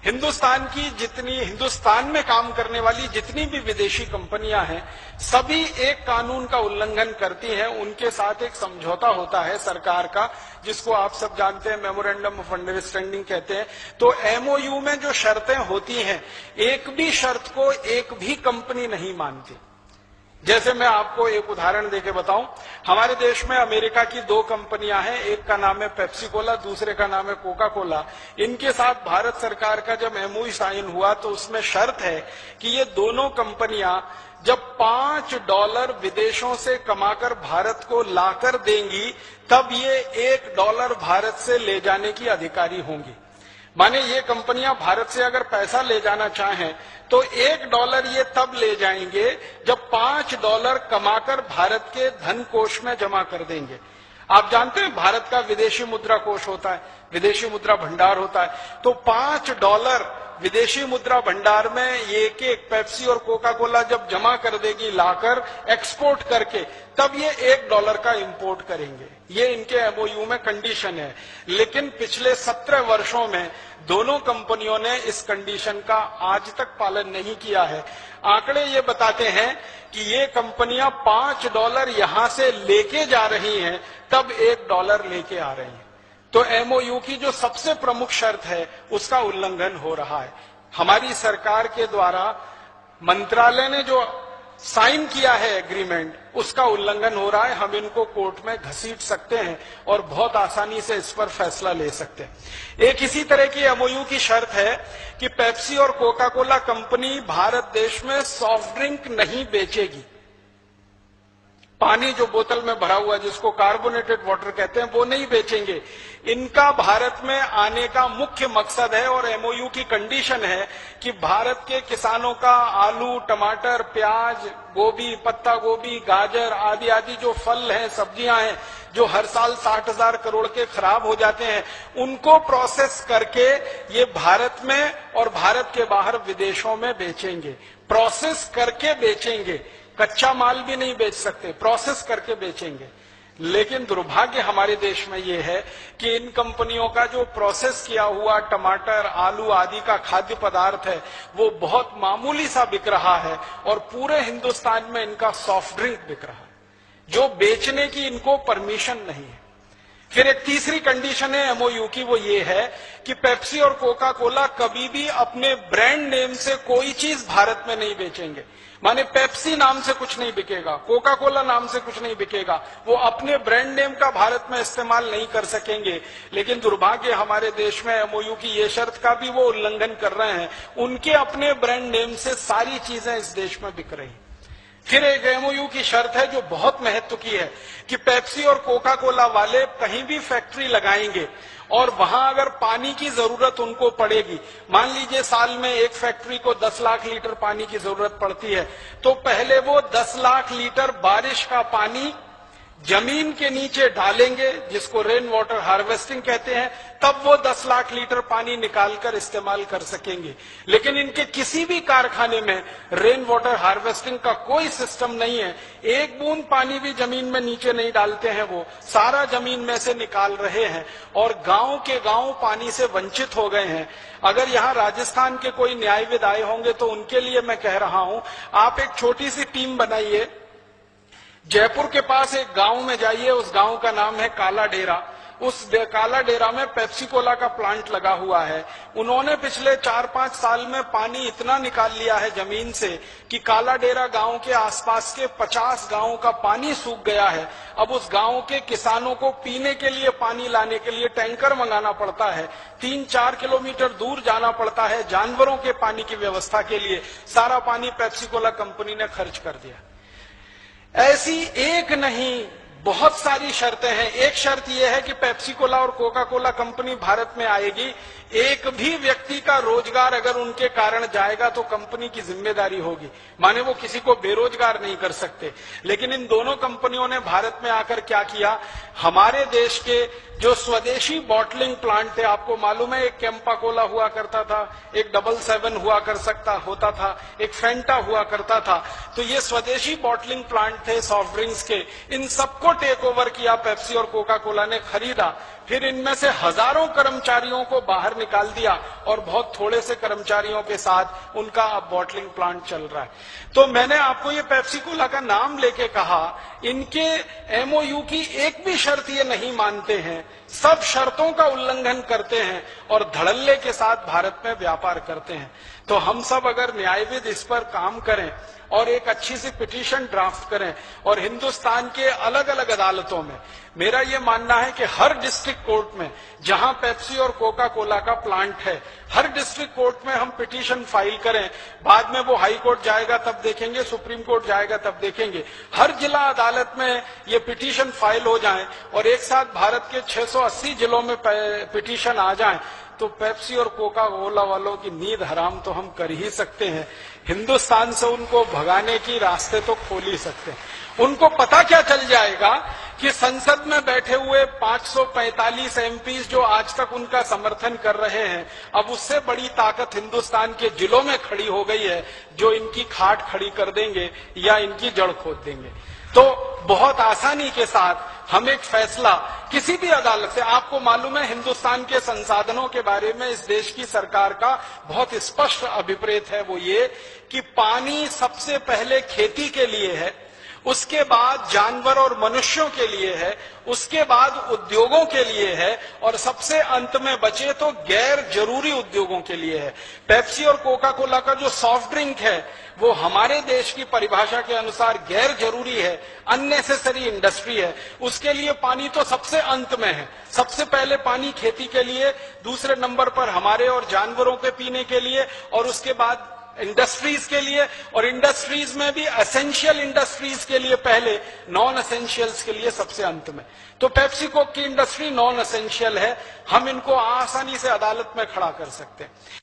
हिंदुस्तान में काम करने वाली जितनी भी विदेशी कंपनियां हैं, सभी एक कानून का उल्लंघन करती हैं। उनके साथ एक समझौता होता है सरकार का, जिसको आप सब जानते हैं, मेमोरेंडम ऑफ अंडरस्टैंडिंग कहते हैं। तो एमओयू में जो शर्तें होती हैं, एक भी शर्त को एक भी कंपनी नहीं मानती। जैसे मैं आपको एक उदाहरण देके बताऊं, हमारे देश में अमेरिका की 2 कंपनियां हैं, एक का नाम है पेप्सी कोला, दूसरे का नाम है कोका कोला। इनके साथ भारत सरकार का जब एमओयू साइन हुआ तो उसमें शर्त है कि ये दोनों कंपनियां जब $5 विदेशों से कमाकर भारत को लाकर देंगी, तब ये $1 भारत से ले जाने की अधिकारी होंगी। माने ये कंपनियां भारत से अगर पैसा ले जाना चाहें तो $1 ये तब ले जाएंगे जब $5 कमाकर भारत के धन कोष में जमा कर देंगे। आप जानते हैं भारत का विदेशी मुद्रा कोष होता है, विदेशी मुद्रा भंडार होता है। तो $5 विदेशी मुद्रा भंडार में एक एक पेप्सी और कोका कोला जब जमा कर देगी लाकर एक्सपोर्ट करके, तब ये $1 का इंपोर्ट करेंगे। ये इनके एमओयू में कंडीशन है। लेकिन पिछले 17 वर्षों में दोनों कंपनियों ने इस कंडीशन का आज तक पालन नहीं किया है। आंकड़े ये बताते हैं कि ये कंपनियां $5 यहां से लेके जा रही हैं, तब $1 लेके आ रही हैं। तो एमओयू की जो सबसे प्रमुख शर्त है, उसका उल्लंघन हो रहा है। हमारी सरकार के द्वारा मंत्रालय ने जो साइन किया है एग्रीमेंट, उसका उल्लंघन हो रहा है। हम इनको कोर्ट में घसीट सकते हैं और बहुत आसानी से इस पर फैसला ले सकते हैं। एक इसी तरह की एमओयू की शर्त है कि पेप्सी और कोका कोला कंपनी भारत देश में सॉफ्ट ड्रिंक नहीं बेचेगी। पानी जो बोतल में भरा हुआ, जिसको कार्बोनेटेड वाटर कहते हैं, वो नहीं बेचेंगे। इनका भारत में आने का मुख्य मकसद है और एमओयू की कंडीशन है कि भारत के किसानों का आलू, टमाटर, प्याज, गोभी, पत्ता गोभी, गाजर आदि आदि जो फल हैं, सब्जियां हैं, जो हर साल 60,000 करोड़ के खराब हो जाते हैं, उनको प्रोसेस करके ये भारत में और भारत के बाहर विदेशों में बेचेंगे। प्रोसेस करके बेचेंगे, कच्चा माल भी नहीं बेच सकते, प्रोसेस करके बेचेंगे। लेकिन दुर्भाग्य हमारे देश में यह है कि इन कंपनियों का जो प्रोसेस किया हुआ टमाटर, आलू आदि का खाद्य पदार्थ है, वो बहुत मामूली सा बिक रहा है और पूरे हिंदुस्तान में इनका सॉफ्ट ड्रिंक बिक रहा है, जो बेचने की इनको परमिशन नहीं है। फिर एक तीसरी कंडीशन है एमओयू की, वो ये है कि पेप्सी और कोका कोला कभी भी अपने ब्रांड नेम से कोई चीज भारत में नहीं बेचेंगे। माने पेप्सी नाम से कुछ नहीं बिकेगा, कोका कोला नाम से कुछ नहीं बिकेगा, वो अपने ब्रांड नेम का भारत में इस्तेमाल नहीं कर सकेंगे। लेकिन दुर्भाग्य हमारे देश में एमओयू की ये शर्त का भी वो उल्लंघन कर रहे हैं। उनके अपने ब्रांड नेम से सारी चीजें इस देश में बिक रही। फिर एक एमओयू की शर्त है जो बहुत महत्व की है कि पेप्सी और कोका कोला वाले कहीं भी फैक्ट्री लगाएंगे और वहां अगर पानी की जरूरत उनको पड़ेगी, मान लीजिए साल में एक फैक्ट्री को 10 लाख लीटर पानी की जरूरत पड़ती है, तो पहले वो 10 लाख लीटर बारिश का पानी जमीन के नीचे डालेंगे, जिसको रेन वाटर हार्वेस्टिंग कहते हैं, तब वो 10 लाख लीटर पानी निकालकर इस्तेमाल कर सकेंगे। लेकिन इनके किसी भी कारखाने में रेन वाटर हार्वेस्टिंग का कोई सिस्टम नहीं है। एक बूंद पानी भी जमीन में नीचे नहीं डालते हैं, वो सारा जमीन में से निकाल रहे हैं और गांव के गांव पानी से वंचित हो गए हैं। अगर यहाँ राजस्थान के कोई न्यायविद आए होंगे तो उनके लिए मैं कह रहा हूं, आप एक छोटी सी टीम बनाइए, जयपुर के पास एक गांव में जाइए, उस गांव का नाम है काला डेरा। उस काला डेरा में पेप्सी कोला का प्लांट लगा हुआ है। उन्होंने पिछले 4-5 साल में पानी इतना निकाल लिया है जमीन से कि काला डेरा गांव के आसपास के 50 गांवों का पानी सूख गया है। अब उस गांव के किसानों को पीने के लिए पानी लाने के लिए टैंकर मंगाना पड़ता है, 3-4 किलोमीटर दूर जाना पड़ता है जानवरों के पानी की व्यवस्था के लिए। सारा पानी पेप्सी कोला कंपनी ने खर्च कर दिया। ऐसी एक नहीं, बहुत सारी शर्तें हैं। एक शर्त यह है कि पेप्सी कोला और कोका कोला कंपनी भारत में आएगी, एक भी व्यक्ति का रोजगार अगर उनके कारण जाएगा तो कंपनी की जिम्मेदारी होगी, माने वो किसी को बेरोजगार नहीं कर सकते। लेकिन इन दोनों कंपनियों ने भारत में आकर क्या किया, हमारे देश के जो स्वदेशी बॉटलिंग प्लांट थे, आपको मालूम है एक कैंपा कोला हुआ करता था, एक 777 हुआ होता था, एक फेंटा हुआ करता था, तो ये स्वदेशी बॉटलिंग प्लांट थे सॉफ्ट ड्रिंक्स के, इन सबको टेक ओवर किया पेप्सी और कोका कोला ने, खरीदा। फिर इनमें से हजारों कर्मचारियों को बाहर निकाल दिया और बहुत थोड़े से कर्मचारियों के साथ उनका अब बॉटलिंग प्लांट चल रहा है। तो मैंने आपको ये पेप्सी कोला का नाम लेके कहा, इनके एमओयू की एक भी शर्त ये नहीं मानते हैं, सब शर्तों का उल्लंघन करते हैं और धड़ल्ले के साथ भारत में व्यापार करते हैं। तो हम सब अगर न्यायविद इस पर काम करें और एक अच्छी सी पिटीशन ड्राफ्ट करें और हिंदुस्तान के अलग अलग अदालतों में, मेरा ये मानना है कि हर डिस्ट्रिक्ट कोर्ट में जहां पेप्सी और कोका कोला का प्लांट है, हर डिस्ट्रिक्ट कोर्ट में हम पिटीशन फाइल करें। बाद में वो हाई कोर्ट जाएगा तब देखेंगे, सुप्रीम कोर्ट जाएगा तब देखेंगे। हर जिला अदालत में ये पिटीशन फाइल हो जाए और एक साथ भारत के 680 जिलों में पिटीशन आ जाए, तो पेप्सी और कोका कोला वालों की नींद हराम तो हम कर ही सकते हैं। हिंदुस्तान से उनको भगाने की रास्ते तो खोल ही सकते हैं। उनको पता क्या चल जाएगा कि संसद में बैठे हुए 545 एमपीज जो आज तक उनका समर्थन कर रहे हैं, अब उससे बड़ी ताकत हिंदुस्तान के जिलों में खड़ी हो गई है, जो इनकी खाट खड़ी कर देंगे या इनकी जड़ खोद देंगे। तो बहुत आसानी के साथ हम एक फैसला किसी भी अदालत से, आपको मालूम है हिंदुस्तान के संसाधनों के बारे में इस देश की सरकार का बहुत स्पष्ट अभिप्रेत है, वो ये कि पानी सबसे पहले खेती के लिए है, उसके बाद जानवर और मनुष्यों के लिए है, उसके बाद उद्योगों के लिए है और सबसे अंत में बचे तो गैर जरूरी उद्योगों के लिए है। पेप्सी और कोका कोला का जो सॉफ्ट ड्रिंक है वो हमारे देश की परिभाषा के अनुसार गैर जरूरी है, अननेसेसरी इंडस्ट्री है। उसके लिए पानी तो सबसे अंत में है। सबसे पहले पानी खेती के लिए, दूसरे नंबर पर हमारे और जानवरों के पीने के लिए, और उसके बाद इंडस्ट्रीज के लिए, और इंडस्ट्रीज में भी एसेंशियल इंडस्ट्रीज के लिए पहले, नॉन एसेंशियल्स के लिए सबसे अंत में। तो पेप्सी कोक की इंडस्ट्री नॉन एसेंशियल है, हम इनको आसानी से अदालत में खड़ा कर सकते हैं।